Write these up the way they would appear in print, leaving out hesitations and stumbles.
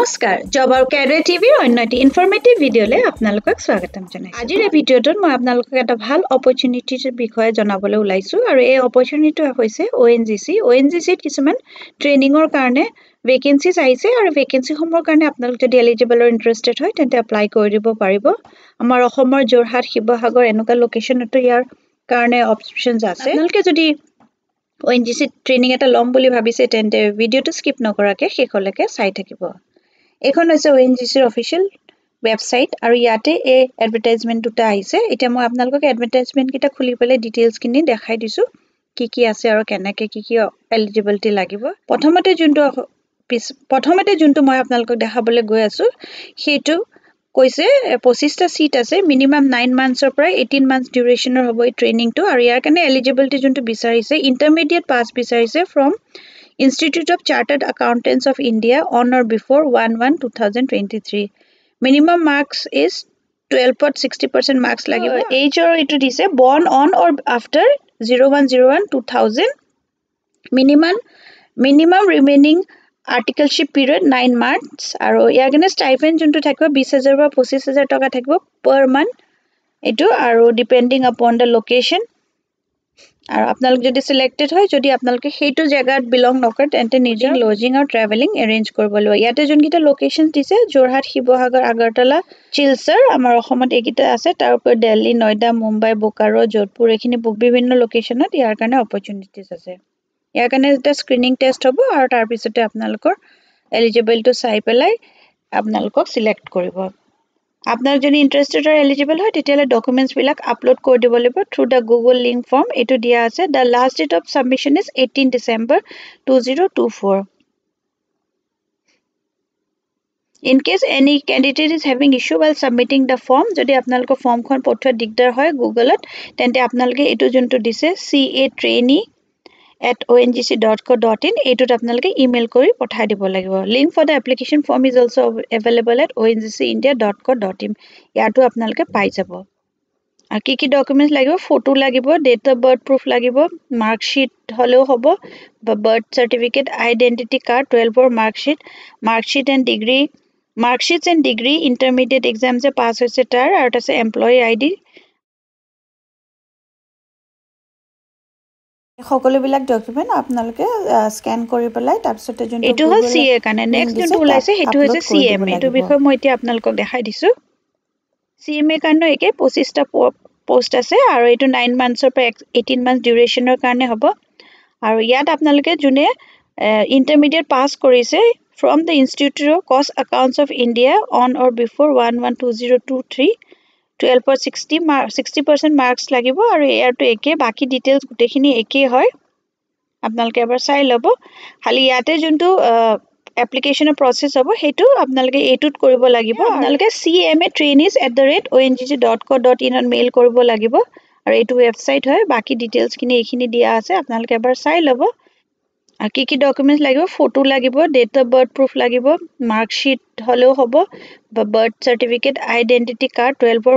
নমস্কাৰ জব আৰু কেৰিয়াৰ টিভিৰ অন্য এটি ইনফৰমেটিভ ভিডিঅ'লৈ আপোনালোকক স্বাগতম জনাইছোঁ। আজিৰ এই ভিডিঅ'টোত মই আপোনালোকক এটা ভাল অপৰচুনিটিৰ বিষয়ে জনাবলৈ ওলাইছোঁ আৰু এই অপৰচুনিটিটো হৈছে ONGC। ONGCত কিছুমান ট্ৰেইনিঙৰ কাৰণে ভেকেন্সিজ আহিছে আৰু ভেকেন্সিসমূহৰ কাৰণে আপোনালোক যদি এলিজিবল আৰু ইণ্টাৰেষ্টেড হয় তেন্তে এপ্লাই কৰি দিব পাৰিব। আমাৰ অসমৰ যোৰহাট শিৱসাগৰ এনেকুৱা লোকেশ্যনতো ইয়াৰ কাৰণে অপশ্যনছ আছে। আপোনালোকে যদি ONGC ট্ৰেইনিং এটা ল'ম বুলি ভাবিছে তেন্তে ভিডিঅ'টো স্কিপ নকৰাকৈ শেষলৈকে চাই থাকিব। এখন হৈছে ONGCৰ অফিচিয়েল ৱেবছাইট আৰু ইয়াতে এই এডভাৰটাইজমেণ্ট দুটা আহিছে। এতিয়া মই আপোনালোকক এডভাৰটাইজমেণ্টকেইটা খুলি পেলাই ডিটেইলছখিনি দেখাই দিছোঁ কি আছে আৰু কেনেকৈ কি এলিজিবিলিটি লাগিব। প্ৰথমতে যোনটো মই আপোনালোকক দেখাবলৈ গৈ আছোঁ সেইটো কৈছে 25টা চিট আছে, মিনিমাম 9 মান্থছৰ পৰা 18 মান্থছ ডিউৰেশ্যনৰ হ'ব এই ট্ৰেইনিংটো। আৰু ইয়াৰ কাৰণে এলিজিবিলিটি যোনটো বিচাৰিছে ইণ্টাৰমিডিয়েট পাছ বিচাৰিছে from Institute of Chartered Accountants of India on or before 1/1/2023. Minimum marks is 12 60% marks লাগিব। Age or itu dise born on or after 01/01/2000. Minimum remaining articleship period 9 months আৰু ইয়াৰ কাৰণে stipend যোনটো থাকিব 20,000 পৰা 25,000 টকা থাকিব per month এইটো আৰু depending upon the location। আৰু আপোনালোক যদি সিলেক্টেড হয় যদি আপোনালোকে সেইটো জায়গাত বিলং নকৰে তেন্তে নিজে লজিং আৰু ট্ৰেভেলিং এৰেঞ্জ কৰিব লাগিব। ইয়াতে যোনকেইটা লোকেশ্যন দিছে যোৰহাট শিৱসাগৰ আগৰতলা চিলচাৰ আমাৰ অসমত এইকেইটা আছে, তাৰ উপৰি দিল্লী নয়ডা মুম্বাই বোকাৰো যোধপুৰ এইখিনি বিভিন্ন লোকেশ্যনত ইয়াৰ কাৰণে অপৰচুনিটিজ আছে। ইয়াৰ কাৰণে এটা স্ক্ৰিনিং টেষ্ট হ'ব আৰু তাৰপিছতে আপোনালোকৰ এলিজিবলটো চাই পেলাই আপোনালোকক সিলেক্ট কৰিব। আপোনালোক যদি ইণ্টাৰেষ্টেড আৰু এলিজিবল হয় তেতিয়াহ'লে ডকুমেণ্টছবিলাক আপলোড কৰি দিব লাগিব through the Google link form. এইটো দিয়া আছে। The last date of submission is 18 December 2024। In case any candidate is having issue while submitting the form, যদি আপোনালোকৰ ফৰ্মখন পঠোৱা দিগদাৰ হয় গুগলত তেন্তে আপোনালোকে এইটো যোনটো দিছে ca@ongc.co.in এইটোত আপোনালোকে ইমেইল কৰি পঠাই দিব লাগিব। Link for the application form is also' available at ongcindia.co.in। ইয়াতো আপোনালোকে পাই যাব। আৰু কি ডকুমেণ্টছ লাগিব, ফটো লাগিব, ডেট অফ বাৰ্থ প্ৰুফ লাগিব, মাৰ্কশ্বিট হ'লেও হ'ব বা বাৰ্থ চাৰ্টিফিকেট, আইডেণ্টিটি কাৰ্ড, 12ৰ marksheets and degree, intermediate exam যে পাছ হৈছে তাৰ, আৰু তাৰপিছত এমপ্লয়ী ID। সকলোবিলাক ডকুমেণ্ট আপোনালোকে স্কেন কৰি পেলাই তাৰপিছতে যোনটো এইটো হ'ল CA কাৰণে নেক্সট যোনটো ওলাইছে সেইটো হৈছে CMA। এইটো বিষয়ে মই এতিয়া আপোনালোকক দেখাই দিছোঁ। CMA কাৰণে একে 25টা পোষ্ট আছে আৰু এইটো 9 মান্থছৰ পৰা 18 মান্থছ ডিউৰেশ্যনৰ কাৰণে হ'ব। আৰু ইয়াত আপোনালোকে যোনে ইণ্টাৰমিডিয়েট পাছ কৰিছে from the institute of cost accountants of India on or before 1/1/2023 12 60% marks লাগিব আৰু ইয়াৰটো একে বাকী ডিটেইলছ গোটেইখিনি একেই হয়। আপোনালোকে এবাৰ চাই ল'ব। খালি ইয়াতে যোনটো এপ্লিকেশ্যনৰ প্ৰচেছ হ'ব সেইটো আপোনালোকে এইটোত কৰিব লাগিব। আপোনালোকে cma@ongc.co.in মেইল কৰিব লাগিব আৰু এইটো ৱেবছাইট হয়। বাকী ডিটেইলছখিনি এইখিনি দিয়া আছে, আপোনালোকে এবাৰ চাই ল'ব। আৰু কি ডকুমেণ্টছ লাগিব, ফটো লাগিব, ডেট অফ বাৰ্থ প্ৰুফ লাগিব, মাৰ্কশ্বিট হ'লেও হ'ব বা বাৰ্থ চাৰ্টিফিকেট, আইডেণ্টিটি কাৰ্ড, 12ৰ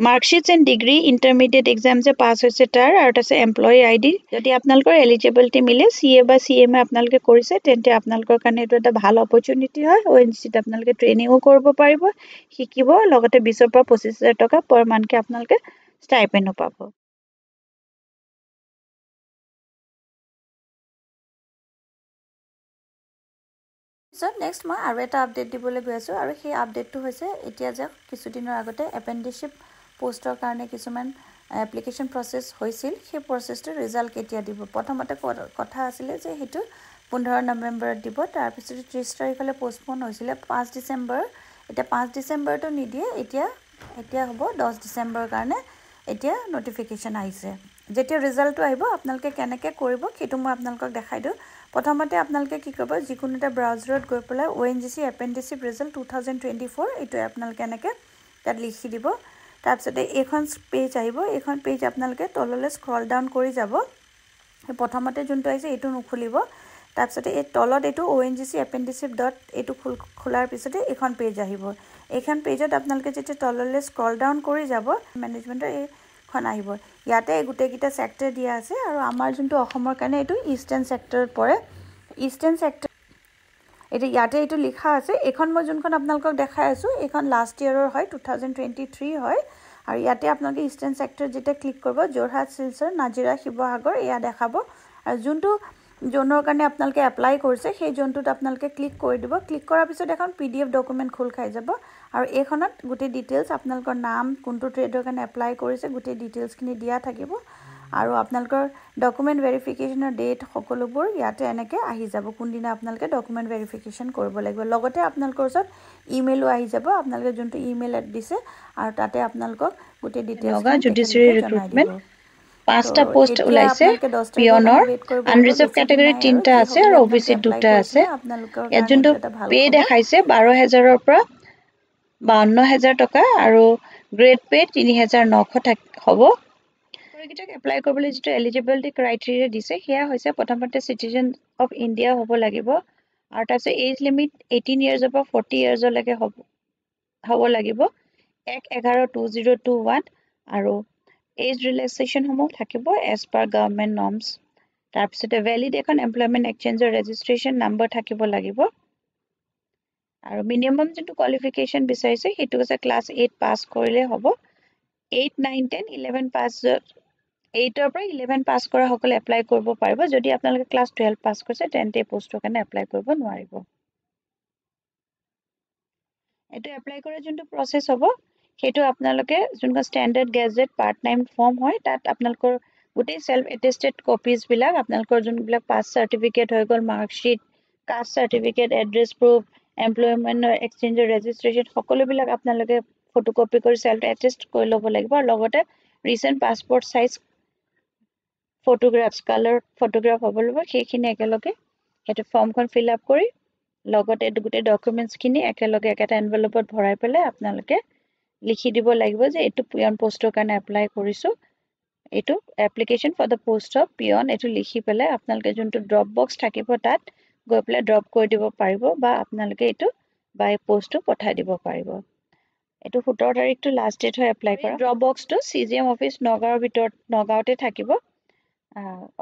marksheets and degree, intermediate exam যে পাছ হৈছে তাৰ, আৰু তাৰপিছত এমপ্লয়ী ID। যদি আপোনালোকৰ এলিজিবিলিটি মিলে CA বা CMA আপোনালোকে কৰিছে তেন্তে আপোনালোকৰ কাৰণে এইটো এটা ভাল অপৰচুনিটি হয়। ONGCত আপোনালোকে ট্ৰেইনিঙো কৰিব পাৰিব, শিকিব, লগতে 20,000 পৰা 25,000 টকা পাৰ মান্থকে আপোনালোকে ষ্টাইপেণ্ডো পাব। নেক্সট মই আৰু এটা আপডেট দিবলৈ গৈ আছোঁ আৰু সেই আপডেটটো হৈছে এতিয়া যে কিছুদিনৰ আগতে এপেণ্ডিচিপ পোষ্টৰ কাৰণে কিছুমান এপ্লিকেশ্যন প্ৰচেছ হৈছিল, সেই প্ৰচেছটোৰ ৰিজাল্ট কেতিয়া দিব। প্ৰথমতে কথা আছিলে যে সেইটো 15 নৱেম্বৰত দিব, তাৰপিছত 30 তাৰিখলৈ পষ্টপন হৈছিলে 5 ডিচেম্বৰ। এতিয়া 5 ডিচেম্বৰটো নিদিয়ে, এতিয়া হ'ব 10 ডিচেম্বৰৰ কাৰণে এতিয়া নটিফিকেশ্যন আহিছে। যেতিয়া ৰিজাল্টটো আহিব আপোনালোকে কেনেকৈ কৰিব সেইটো মই আপোনালোকক দেখাই দিওঁ। প্ৰথমতে আপোনালোকে কি কৰিব, যিকোনো এটা ব্ৰাউজাৰত গৈ পেলাই ONGC এপেণ্ডিচিপ ৰিজাল্ট 2024 এইটো আপোনালোকে এনেকৈ তাত লিখি দিব। তাৰপিছতে এইখন পেজ আহিব, এইখন পেজ আপোনালোকে তললৈ স্ক্ৰল ডাউন কৰি যাব। প্ৰথমতে যোনটো আহিছে এইটো নুখুলিব, তাৰপিছতে এই তলত এইটো ONGC এপেণ্ডিচিপ এইটো খোলাৰ পিছতে এইখন পেজ আহিব। এইখন পেজত আপোনালোকে যেতিয়া তললৈ স্ক্ৰল ডাউন কৰি যাব মেনেজমেণ্টৰ এইখন আহিব। ইয়াতে গোটেইকেইটা ছেক্টৰ দিয়া আছে আৰু আমাৰ যোনটো অসমৰ কাৰণে এইটো ইষ্টাৰ্ণ ছেক্টৰত পৰে। ইষ্টাৰ্ণ ছেক্টৰ এটা ইয়াতে এইটো লিখা আছে এখন মই যোনখন আপোনালোকক দেখাই আছো এখন লাষ্ট ইয়াৰৰ হয় 2023 হয় আৰু ইয়াতে আপোনালোকে ইষ্টাৰ্ণ সেক্টৰ যেটা ক্লিক কৰিব যোৰহাট শিলচৰ নাজিৰা শিৱসাগৰ এয়া দেখাব আৰু যোনটো জোনৰ কাৰণে আপোনালোকে এপ্লাই কৰিছে সেই জোনটোত আপোনালোকে ক্লিক কৰি দিব ক্লিক কৰাৰ পিছত এখন পিডিএফ ডকুমেন্ট খোল খাই যাব আৰু এইখনত গুটি ডিটেইলছ আপোনালোকৰ নাম কোনটো ট্ৰেডৰ কাৰণে এপ্লাই কৰিছে গুটি ডিটেইলছ খিনি দিয়া থাকিব আৰু আপোনালোকৰ ডকুমেন্ট ভেৰিফিকেশনৰ ডেট সকলোবোৰ ইয়াতে এনেকে আহি যাব কোনদিনা আপোনালোকে ডকুমেন্ট ভেৰিফিকেশন কৰিব লাগিব লগতে আপোনালোকৰ ওচৰত ইমেইলো আহি যাব আপোনালোকে যোনটো ইমেইল দিছে আৰু তাতে আপোনালোকক গুটি ডিটেইলছ জুডিচিয়াৰী ৰিক্ৰুটমেন্ট পাঁচটা পোষ্ট ওলাইছে পিয়নৰ আনৰিজাৰ্ভ ক্যাটাগৰী 3টা আছে আৰু ওবিসি 2টা আছে ইয়াত যোনটো পে দেখাইছে 12000 ৰ পৰা 52000 টকা আৰু গ্ৰেড পে 3900 হ'ব পৰিকিটাক এপ্লাই কৰিবলৈ যেটো এলিজিবিলিটি ক্ৰাইটেৰিয়া দিছে হেয়া হৈছে প্ৰথমতে সিটিজেন অফ ইন্ডিয়া হ'ব লাগিব আৰু তাছে এজ লিমিট 18 ইয়াৰ্স পৰা 40 ইয়াৰ্স লৈকে হ'ব লাগিব 1/11/2021 আৰু এজ ৰিলেক্সেশন সমূহ থাকিব এজ পাৰ গভৰ্নমেন্ট নৰ্মস তাৰ পিছতে ভ্যালিড এখন এমপ্লয়মেন্ট এক্সচেঞ্জৰ ৰেজিষ্ট্ৰেচন নম্বৰ থাকিব লাগিব আৰু মিনিমাম যেটো কোৱালিফিকেশন বিচাৰিছে হেতু হৈছে ক্লাস 8 পাস কৰিলে হ'ব 8 9 10 11 পাস 8 ৰ পৰা 11 পাস কৰা সকলে এপ্লাই কৰিব পাৰিব যদি আপোনালোকে ক্লাস 12 পাস কৰিছে তেন্তে পোষ্টৰ কাৰণে এপ্লাই কৰিব নোৱাৰিব এটো এপ্লাই কৰা যোনটো প্ৰসেস হ'ব হেতু আপোনালোকে যোনটো standard gazette part time form হয় তাত আপোনালোকৰ গুটি সেলফ এটেস্টেড কপিজ বিলাক আপোনালোকৰ যোনবিলাক পাস সাৰ্টিফিকেট হৈ গল marksheet caste certificate address proof employment এক্সচেঞ্জৰ ৰেজিষ্ট্ৰেচন সকলো বিলাক আপোনালোকে ফটোকপি কৰি সেলফ এটেস্ট কৰি ল'ব লাগিব আৰু লগতে recent passport size photographs colour photograph হ'ব লাগিব সেইখিনি একেলগে হেতু ফৰ্মখন ফিল আপ কৰি লগতে গুটি ডকুমেন্টছ খিনি একেলগে একটা এনভেলপত ভৰাই পেলাই আপোনালোকে লিখি দিব লাগিব যে এটো পিয়ন পোষ্টৰ কাৰণে এপ্লাই কৰিছো এটো application for the post of peon এটো লিখি পেলাই আপোনালোকে যোনটো ড্ৰপ বক্স থাকিব তাত গৈ পেলাই ড্ৰপ কৰি দিব পাৰিব বা আপোনালোকে এটো বাই পোষ্টটো পঠাই দিব পাৰিব এটো 17 তাৰিখটো লাষ্ট ডেট হয় এপ্লাই কৰা ড্ৰপ বক্সটো সিজিএম অফিস নগাঁৱৰ ভিতৰত নগাঁৱতে থাকিব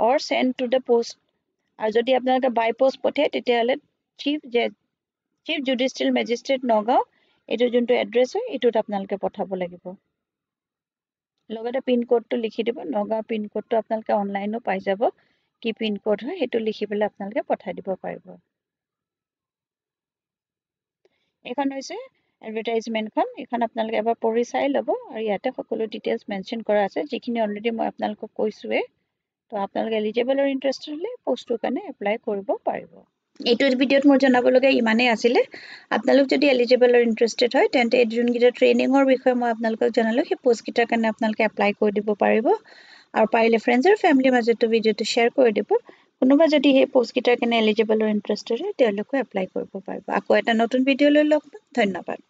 or send to the post আৰু যদি আপোনালোকে বাই পোষ্ট পঠায় তেতিয়াহলে চিফ জুডিচিয়েল মেজিস্ট্ৰেট নগাঁও এটো যোনটো এড্ৰেছ হয় এটোত আপোনালোকে পঠাব লাগিব লগতে পিন কোডটো লিখি দিব নগাঁও পিন কোডটো আপোনালোকে অনলাইনও পাই যাব কি পিন কোড হয় হেতু লিখি পেলাই আপোনালোকে পঠাই দিব পাৰিব এখন হৈছে এডভাৰটাইজমেন্টখন এখন আপোনালোকে এবাৰ পঢ়ি চাই ল'ব আৰু ইয়াতে সকলো ডিটেইলছ মেনশন কৰা আছে যিখিনি অলৰেডি মই আপোনালোকক কৈছোৱে তো আপোনালোকে এলিজিবল আৰু ইন্টাৰেস্টেড হলে পোষ্টৰ কাৰণে এপ্লাই কৰিব পাৰিব এইটো ভিডিওত মোৰ জনাবলগা ইমানেই আছিল আপোনালোক যদি এলিজিবল আৰু ইন্টাৰেস্টেড হয় তেন্তে যোনকিটা ট্ৰেইনিংৰ বিষয়ে মই আপোনালোকক জনালো সেই পোষ্ট কিটাৰ কাৰণে আপোনালোকে এপ্লাই কৰি দিব পাৰিব আৰু পাৰিলে ফ্ৰেণ্ডছ আৰু ফ্যামিলিৰ মাজত ভিডিওটো শেয়াৰ কৰি দিব কোনোবা যদি সেই পোষ্ট কিটাৰ কাৰণে এলিজিবল আৰু ইন্টাৰেস্টেড হয় তেওঁলোকে এপ্লাই কৰিব পাৰিব আকৌ এটা নতুন ভিডিও লৈ লগ পাম ধন্যবাদ